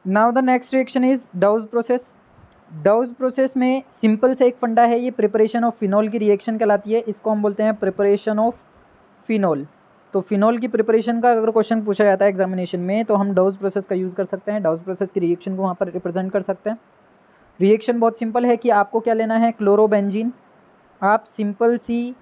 Now the next reaction is douse process. Douse process में simple से एक फंडा है, ये प्रिपरेशन ऑफ फिनॉल की रिएक्शन कहलाती है। इसको हम बोलते हैं प्रिपरेशन ऑफ फिनॉल। तो फिनॉल की प्रिपरेशन का अगर क्वेश्चन पूछा जाता है एग्जामिनेशन में तो हम डाउज प्रोसेस का यूज़ कर सकते हैं, डाउज प्रोसेस की रिएक्शन को वहाँ पर रिप्रेजेंट कर सकते हैं। रिएक्शन बहुत सिंपल है कि आपको क्या लेना है, क्लोरोबेंजीन। आप सिंपल सी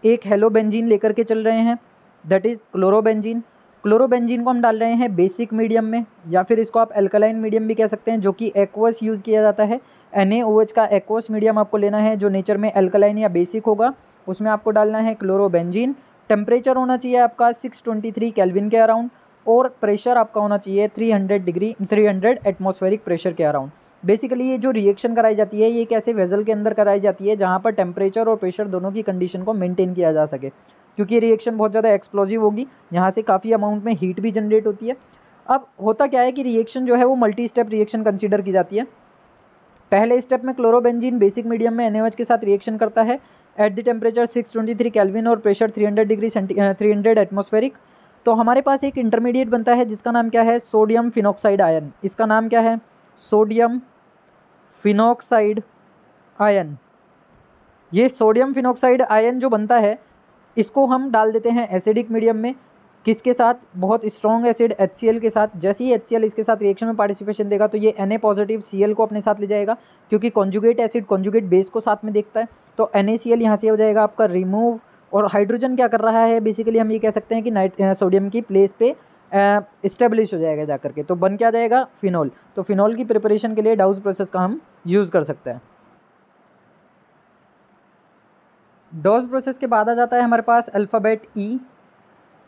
एक हेलोबेंजीन लेकर के चल रहे हैं, दैट इज़ क्लोरोबेंजीन। क्लोरोबेंजीन को हम डाल रहे हैं बेसिक मीडियम में, या फिर इसको आप एल्कलाइन मीडियम भी कह सकते हैं, जो कि एक्वस यूज़ किया जाता है। NaOH का एक्वस मीडियम आपको लेना है जो नेचर में एल्कलाइन या बेसिक होगा, उसमें आपको डालना है क्लोरोबेंजीन। टेम्परेचर होना चाहिए आपका 623 केल्विन के अराउंड, और प्रेशर आपका होना चाहिए 300 एटमॉस्फेरिक प्रेशर के अराउंड। बेसिकली ये जो रिएक्शन कराई जाती है ये एक ऐसे वेजल के अंदर कराई जाती है जहाँ पर टेम्परेचर और प्रेशर दोनों की कंडीशन को मेंटेन किया जा सके, क्योंकि ये रिएक्शन बहुत ज़्यादा एक्सप्लोजिव होगी, यहाँ से काफ़ी अमाउंट में हीट भी जनरेट होती है। अब होता क्या है कि रिएक्शन जो है वो मल्टी स्टेप रिएक्शन कंसीडर की जाती है। पहले स्टेप में क्लोरोबेंजीन बेसिक मीडियम में NaOH के साथ रिएक्शन करता है एट द टेम्परेचर 623 केल्विन और प्रेशर 300 एटमॉस्फेरिक। तो हमारे पास एक इंटरमीडिएट बनता है जिसका नाम क्या है, सोडियम फिनॉक्साइड आयन। इसका नाम क्या है, सोडियम फिनॉक्साइड आयन। ये सोडियम फिनॉक्साइड आयन जो बनता है इसको हम डाल देते हैं एसिडिक मीडियम में, किसके साथ, बहुत स्ट्रॉन्ग एसिड HCl के साथ। जैसे ही HCl इसके साथ रिएक्शन में पार्टिसिपेशन देगा तो ये Na पॉजिटिव Cl को अपने साथ ले जाएगा, क्योंकि कॉन्जुगेट एसिड कॉन्जुगेट बेस को साथ में देखता है। तो NaCl यहाँ से हो जाएगा आपका रिमूव, और हाइड्रोजन क्या कर रहा है, बेसिकली हम ये कह सकते हैं कि सोडियम की प्लेस पे इस्टेब्लिश हो जाएगा जा करके, तो बन क्या जाएगा, फिनॉल। तो फिनॉल की प्रिपरेशन के लिए डाउज प्रोसेस का हम यूज़ कर सकते हैं। डाउज प्रोसेस के बाद आ जाता है हमारे पास अल्फ़ाबेट ई।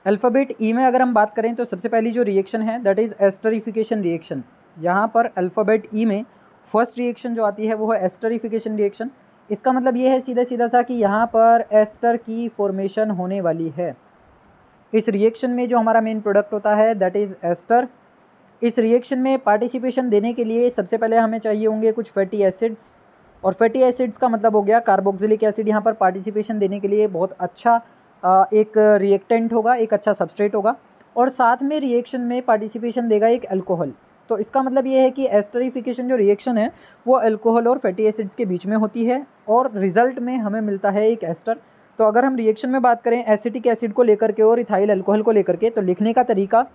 अल्फ़ाबेट ई में अगर हम बात करें तो सबसे पहली जो रिएक्शन है दैट इज़ एस्टरिफिकेशन रिएक्शन। यहाँ पर अल्फ़ाबेट ई में फर्स्ट रिएक्शन जो आती है वो है एस्टरिफिकेशन रिएक्शन। इसका मतलब ये है सीधा सीधा सा कि यहाँ पर एस्टर की फॉर्मेशन होने वाली है। इस रिएक्शन में जो हमारा मेन प्रोडक्ट होता है दैट इज़ एस्टर। इस रिएक्शन में पार्टिसिपेशन देने के लिए सबसे पहले हमें चाहिए होंगे कुछ फैटी एसिड्स, और फैटी एसिड्स का मतलब हो गया कार्बोक्सिलिक एसिड। यहाँ पर पार्टिसिपेशन देने के लिए बहुत अच्छा एक रिएक्टेंट होगा, एक अच्छा सबस्ट्रेट होगा, और साथ में रिएक्शन में पार्टिसिपेशन देगा एक अल्कोहल। तो इसका मतलब ये है कि एस्टरिफिकेशन जो रिएक्शन है वो अल्कोहल और फैटी एसिड्स के बीच में होती है, और रिजल्ट में हमें मिलता है एक एस्टर। तो अगर हम रिएक्शन में बात करें एसिटिक एसिड को लेकर के और इथाइल अल्कोहल को लेकर के, तो लिखने का तरीका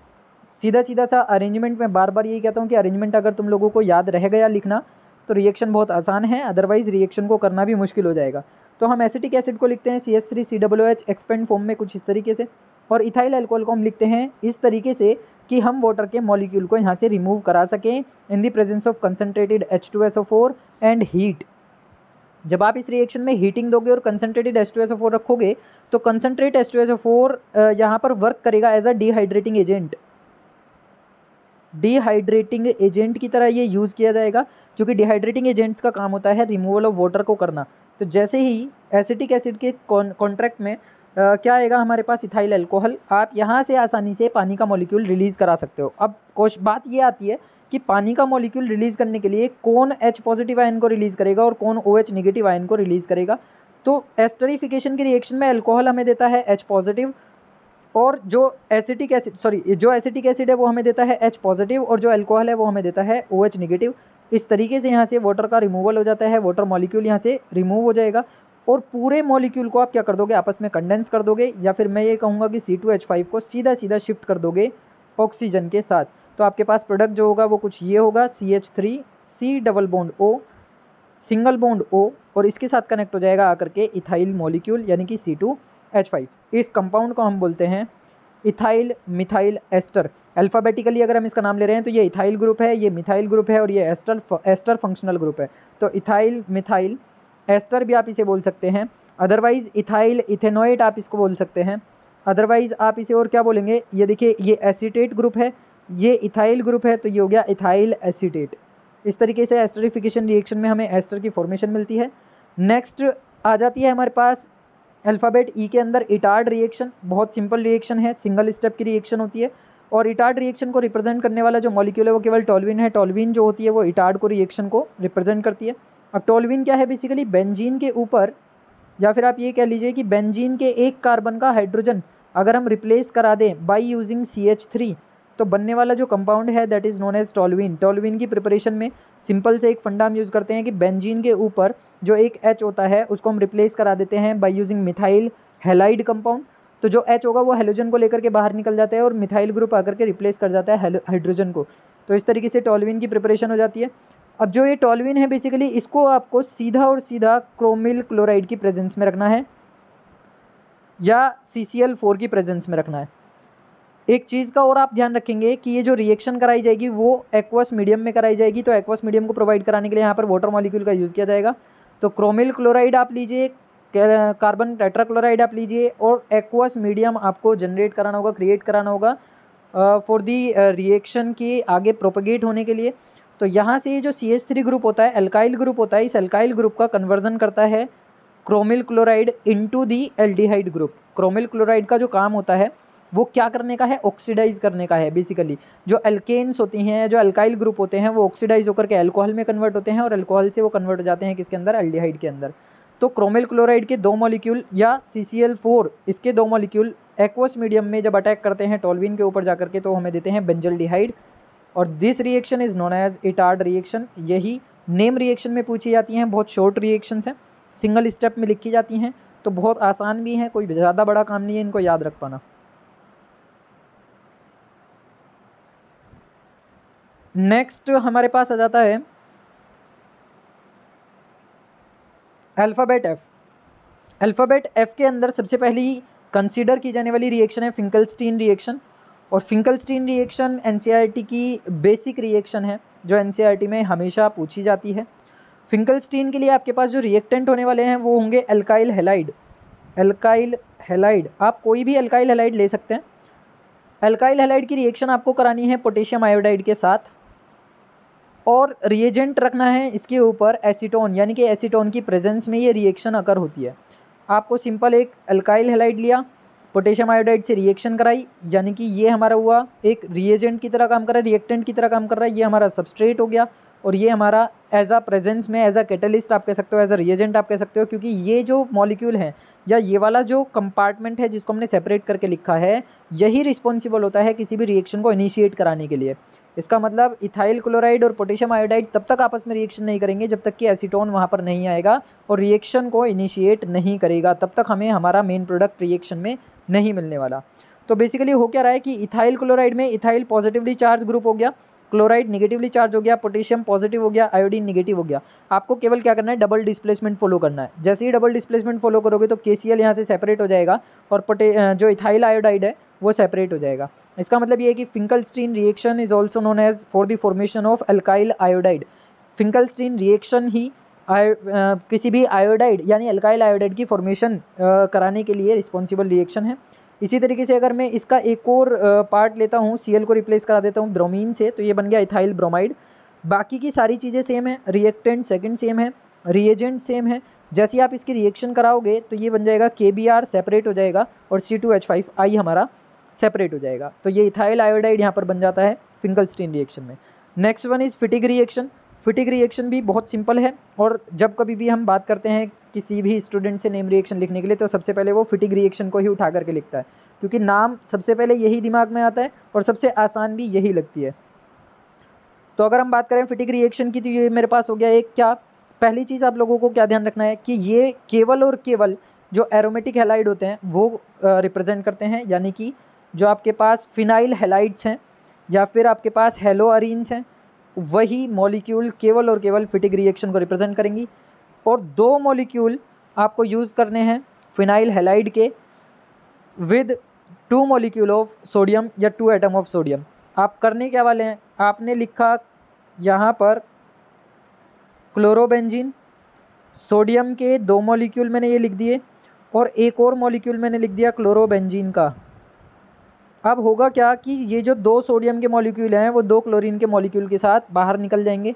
सीधा सीधा सा अरेंजमेंट में बार बार यही कहता हूँ कि अरेंजमेंट अगर तुम लोगों को याद रह गया लिखना तो रिएक्शन बहुत आसान है, अदरवाइज़ रिएक्शन को करना भी मुश्किल हो जाएगा। तो हम एसिटिक एसिड को लिखते हैं CH3COOH एक्सपेंड फॉर्म में कुछ इस तरीके से, और इथाइल अल्कोहल को हम लिखते हैं इस तरीके से कि हम वाटर के मॉलिक्यूल को यहाँ से रिमूव करा सकें in the presence of concentrated H2SO4 and heat. जब आप इस रिएक्शन में हीटिंग दोगे और कंसनट्रेटेड H2SO4 रखोगे तो कंसनट्रेट H2SO4 यहाँ पर वर्क करेगा as a dehydrating agent. Dehydrating agent की तरह ये यूज़ किया जाएगा, क्योंकि डिहाइड्रेटिंग एजेंट्स का काम होता है रिमूवल ऑफ वाटर को करना। तो जैसे ही एसिटिक एसिड के कॉन्ट्रैक्ट में क्या आएगा हमारे पास, इथाइल अल्कोहल, आप यहाँ से आसानी से पानी का मॉलिक्यूल रिलीज़ करा सकते हो। अब बात ये आती है कि पानी का मॉलिक्यूल रिलीज़ करने के लिए कौन H पॉजिटिव आयन को रिलीज़ करेगा और कौन OH नेगेटिव आयन को रिलीज़ करेगा। तो एस्टरिफिकेशन की रिएक्शन में अल्कोहल हमें देता है H पॉजिटिव, और जो एसिटिक एसिड है वो हमें देता है H पॉजिटिव, और जो अल्कोहल है वो हमें देता है OH नेगेटिव। इस तरीके से यहाँ से वाटर का रिमूवल हो जाता है, वाटर मॉलिक्यूल यहाँ से रिमूव हो जाएगा, और पूरे मॉलिक्यूल को आप क्या कर दोगे, आपस में कंडेंस कर दोगे, या फिर मैं ये कहूँगा कि C2H5 को सीधा सीधा शिफ्ट कर दोगे ऑक्सीजन के साथ। तो आपके पास प्रोडक्ट जो होगा वो कुछ ये होगा, CH3 C double bond O single bond O, और इसके साथ कनेक्ट हो जाएगा आकर के इथाइल मॉलिक्यूल यानी कि C2H5। इस कंपाउंड को हम बोलते हैं इथाइल मिथाइल एस्टर। अल्फ़ाबेटिकली अगर हम इसका नाम ले रहे हैं तो ये इथाइल ग्रुप है, ये मिथाइल ग्रुप है, और ये एस्टर फंक्शनल ग्रुप है। तो इथाइल मिथाइल एस्टर भी आप इसे बोल सकते हैं, अदरवाइज़ इथाइल इथेनॉइड आप इसको बोल सकते हैं, अदरवाइज़ आप इसे और क्या बोलेंगे, ये देखिए ये एसीटेट ग्रुप है, ये इथाइल ग्रुप है, तो ये हो गया इथाइल एसीटेट। इस तरीके से एस्टरिफिकेशन रिएक्शन में हमें एस्टर की फॉर्मेशन मिलती है। नेक्स्ट आ जाती है हमारे पास अल्फ़ाबेट ई के अंदर इटार्ड रिएक्शन। बहुत सिंपल रिएक्शन है, सिंगल स्टेप की रिएक्शन होती है, और इटार्ड रिएक्शन को रिप्रेजेंट करने वाला जो मॉलिक्यूल है वो केवल टोल्यूइन है। टोल्यूइन जो होती है वो इटार्ड को रिएक्शन को रिप्रेजेंट करती है। अब टोल्यूइन क्या है, बेसिकली बेंजीन के ऊपर, या फिर आप ये कह लीजिए कि बेंजीन के एक कार्बन का हाइड्रोजन अगर हम रिप्लेस करा दें बाय यूजिंग CH3, तो बनने वाला जो कंपाउंड है that is known as toluene. Toluene की प्रिपरेशन में सिंपल से एक फंडा हम यूज़ करते हैं कि बेंजीन के ऊपर जो एक H होता है उसको हम रिप्लेस करा देते हैं by using methyl halide compound. तो जो H होगा वो हेलोजन को लेकर के बाहर निकल जाता है और मिथाइल ग्रुप आकर के रिप्लेस कर जाता है हाइड्रोजन को। तो इस तरीके से टोल्यूइन की प्रिपरेशन हो जाती है। अब जो ये टोल्यूइन है बेसिकली इसको आपको सीधा और सीधा क्रोमिल क्लोराइड की प्रेजेंस में रखना है या CCl4 की प्रेजेंस में रखना है। एक चीज़ का और आप ध्यान रखेंगे कि ये जो रिएक्शन कराई जाएगी वो एक्वस मीडियम में कराई जाएगी। तो एक्वस मीडियम को प्रोवाइड कराने के लिए यहाँ पर वाटर मॉलिक्यूल का यूज़ किया जाएगा। तो क्रोमिल क्लोराइड आप लीजिए, कार्बन टेट्राक्लोराइड आप लीजिए और एक्वस मीडियम आपको जनरेट कराना होगा, क्रिएट कराना होगा फॉर दी रिएक्शन के आगे प्रोपगेट होने के लिए। तो यहाँ से ये जो CH3 ग्रुप होता है, एल्काइल ग्रुप होता है, इस एल्काइल ग्रुप का कन्वर्जन करता है chromyl chloride into the aldehyde group. Chromyl chloride का जो काम होता है वो क्या करने का है, ऑक्सीडाइज करने का है। बेसिकली जो एल्केन्स होती हैं, जो अल्काइल ग्रुप होते हैं वो ऑक्सीडाइज होकर के अल्कोहल में कन्वर्ट होते हैं और अल्कोहल से वो कन्वर्ट हो जाते हैं किसके अंदर, एल्डिहाइड के अंदर। तो क्रोमिल क्लोराइड के 2 मॉलिक्यूल या CCl4 इसके 2 मॉलिक्यूल एक्वस मीडियम में जब अटैक करते हैं टोल्यूइन के ऊपर जाकर के तो हमें देते हैं बेंजल्डिहाइड। और this reaction is known as Etard reaction. यही नेम रिएक्शन में पूछी जाती हैं, बहुत शॉर्ट रिएक्शंस हैं, सिंगल स्टेप में लिखी जाती हैं, तो बहुत आसान भी हैं, कोई ज़्यादा बड़ा काम नहीं है इनको याद रख पाना। नेक्स्ट हमारे पास आ जाता है अल्फ़ाबेट F। अल्फ़ाबेट F के अंदर सबसे पहली कंसीडर की जाने वाली रिएक्शन है फिंकलस्टीन रिएक्शन। और फिंकलस्टीन रिएक्शन NCERT की बेसिक रिएक्शन है जो NCERT में हमेशा पूछी जाती है। फिंकलस्टीन के लिए आपके पास जो रिएक्टेंट होने वाले हैं वो होंगे एल्काइल हैलाइड। एल्काइल हैलाइड, आप कोई भी एल्काइल हैलाइड ले सकते हैं। एल्काइल हैलाइड की रिएक्शन आपको करानी है पोटेशियम आयोडाइड के साथ और रिएजेंट रखना है इसके ऊपर एसीटोन, यानी कि एसीटोन की प्रेजेंस में ये रिएक्शन अकर होती है। आपको सिंपल एक एल्काइल हैलाइड लिया, पोटेशियम आयोडाइड से रिएक्शन कराई, यानी कि ये हमारा हुआ एक रिएजेंट की तरह काम कर रहा है, रिएक्टेंट की तरह काम कर रहा है, ये हमारा सबस्ट्रेट हो गया और ये हमारा एज अ प्रेजेंस में एज अ कैटलिस्ट आप कह सकते हो, एज अ रिएजेंट आप कह सकते हो, क्योंकि ये जो मॉलिक्यूल है या ये वाला जो कंपार्टमेंट है जिसको हमने सेपरेट करके लिखा है यही रिस्पॉन्सिबल होता है किसी भी रिएक्शन को इनिशिएट कराने के लिए। इसका मतलब इथाइल क्लोराइड और पोटेशियम आयोडाइड तब तक आपस में रिएक्शन नहीं करेंगे जब तक कि एसीटोन वहाँ पर नहीं आएगा और रिएक्शन को इनिशिएट नहीं करेगा, तब तक हमें हमारा मेन प्रोडक्ट रिएक्शन में नहीं मिलने वाला। तो बेसिकली हो क्या रहा है कि इथाइल क्लोराइड में इथाइल पॉजिटिवली चार्ज ग्रुप हो गया, क्लोराइड निगेटिवली चार्ज हो गया, पोटेशियम पॉजिटिव हो गया, आयोडीन निगेटिव हो गया। आपको केवल क्या करना है, डबल डिस्प्लेसमेंट फॉलो करना है। जैसे ही डबल डिस्प्लेसमेंट फॉलो करोगे तो KCl यहाँ से सेपरेट हो जाएगा और जो इथाइल आयोडाइड है वो सेपरेट हो जाएगा। इसका मतलब ये है कि Finkelstein reaction is also known as for the formation of alkyl iodide. Finkelstein reaction ही किसी भी आयोडाइड यानी अल्काइल आयोडाइड की फॉर्मेशन कराने के लिए रिस्पॉन्सिबल रिएक्शन है। इसी तरीके से अगर मैं इसका एक और पार्ट लेता हूँ, Cl को रिप्लेस करा देता हूँ ब्रोमीन से, तो ये बन गया इथाइल ब्रोमाइड। बाकी की सारी चीज़ें सेम है, रिएक्टेंट सेकंड सेम है, रिएजेंट सेम है। जैसे ही आप इसकी रिएक्शन कराओगे तो ये बन जाएगा KBr सेपरेट हो जाएगा और C2H5I हमारा सेपरेट हो जाएगा। तो ये इथाइल आयोडाइड यहाँ पर बन जाता है फिंकलस्टीन रिएक्शन में। Next one is Fittig reaction. Fittig reaction भी बहुत सिंपल है और जब कभी भी हम बात करते हैं किसी भी स्टूडेंट से नेम रिएक्शन लिखने के लिए तो सबसे पहले वो फिटिग रिएक्शन को ही उठा करके लिखता है, क्योंकि नाम सबसे पहले यही दिमाग में आता है और सबसे आसान भी यही लगती है। तो अगर हम बात करें फिटिग रिएक्शन की तो ये मेरे पास हो गया एक क्या, पहली चीज़ आप लोगों को क्या ध्यान रखना है कि ये केवल और केवल जो एरोमेटिक हैलाइड होते हैं वो रिप्रेजेंट करते हैं, यानी कि जो आपके पास फिनाइल हैलाइड्स हैं या फिर आपके पास हेलोअरीन्स हैं वही मॉलिक्यूल केवल और केवल फिटिग रिएक्शन को रिप्रेजेंट करेंगी। और 2 मॉलिक्यूल आपको यूज़ करने हैं फिनाइल हैलाइड के विद 2 मॉलिक्यूल ऑफ सोडियम या 2 एटम ऑफ सोडियम। आप करने क्या वाले हैं, आपने लिखा यहाँ पर क्लोरोबेंजीन, सोडियम के 2 मॉलिक्यूल मैंने ये लिख दिए और एक और मॉलिक्यूल मैंने लिख दिया क्लोरोबेंजीन का। अब होगा क्या कि ये जो 2 सोडियम के मॉलिक्यूल हैं वो 2 क्लोरीन के मॉलिक्यूल के साथ बाहर निकल जाएंगे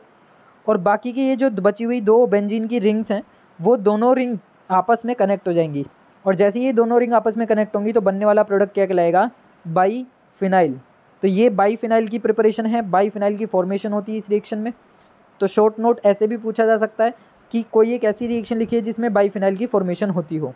और बाकी की ये जो बची हुई 2 बेंजीन की रिंग्स हैं वो दोनों रिंग आपस में कनेक्ट हो जाएंगी और जैसे ये दोनों रिंग आपस में कनेक्ट होंगी तो बनने वाला प्रोडक्ट क्या कहलाएगा, बाईफिनाइल। तो ये बाईफिनाइल की प्रिपरेशन है, बाईफिनाइल की फॉर्मेशन होती है इस रिएक्शन में। तो शॉर्ट नोट ऐसे भी पूछा जा सकता है कि कोई एक ऐसी रिएक्शन लिखिए जिसमें बाईफिनाइल की फॉर्मेशन होती हो।